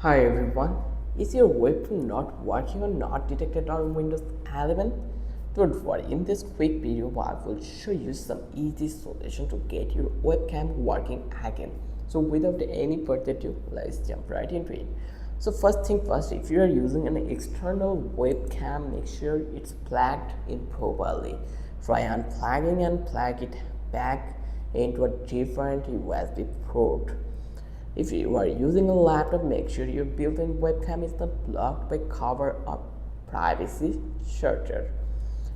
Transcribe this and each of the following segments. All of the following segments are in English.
Hi everyone, is your webcam not working or not detected on Windows 11? Don't worry, in this quick video I will show you some easy solution to get your webcam working again. So without any further ado, let's jump right into it. So first thing first, if you are using an external webcam, make sure it's plugged in properly. Try unplugging and plug it back into a different USB port. If you are using a laptop, make sure your built-in webcam is not blocked by cover or privacy shutter.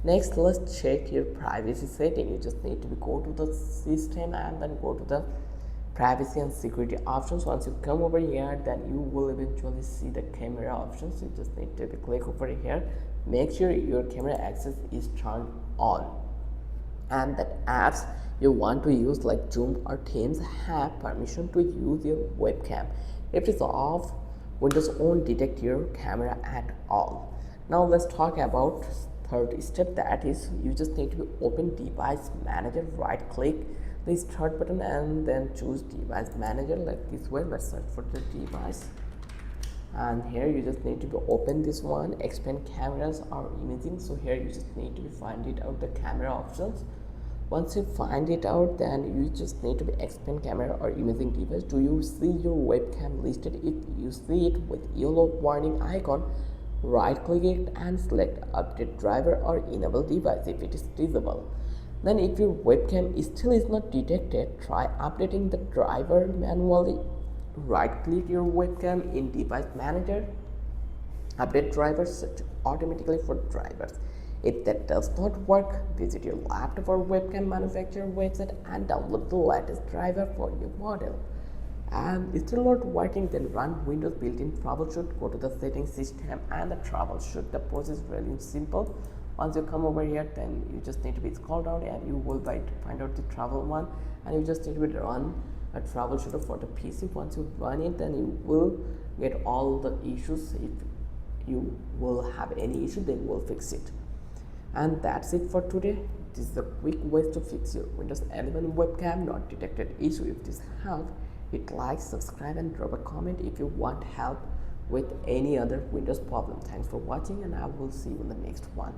Next, let's check your privacy setting. You just need to go to the system and then go to the privacy and security options. Once you come over here, then you will eventually see the camera options. You just need to click over here. Make sure your camera access is turned on, and that apps you want to use like Zoom or Teams have permission to use your webcam. If it's off, Windows won't detect your camera at all. Now let's talk about third step, that is you just need to open device manager, right click the start button and then choose device manager like this way. Let's search for the device, and here you just need to open this one, expand cameras or imaging. So here you just need to find it out the camera options. Once you find it out, then you just need to expand camera or imaging device. Do you see your webcam listed? If you see it with yellow warning icon, right click it and select update driver or enable device if it is visible. Then if your webcam still is not detected, try updating the driver manually. Right click your webcam in device manager, update drivers, set automatically for drivers. If that does not work, visit your laptop or webcam manufacturer website and download the latest driver for your model. And it's still not working, then run Windows built-in troubleshoot. Go to the settings system and the troubleshoot. The process is really simple. Once you come over here, then you just need to be scroll down and you will find out the trouble one, and you just need to run a troubleshooter for the PC. Once you run it, then you will get all the issues. If you will have any issue, they will fix it. And that's it for today. This is the quick way to fix your Windows 11 webcam not detected issue. If this helped, hit like, subscribe and drop a comment if you want help with any other Windows problem. Thanks for watching and I will see you in the next one.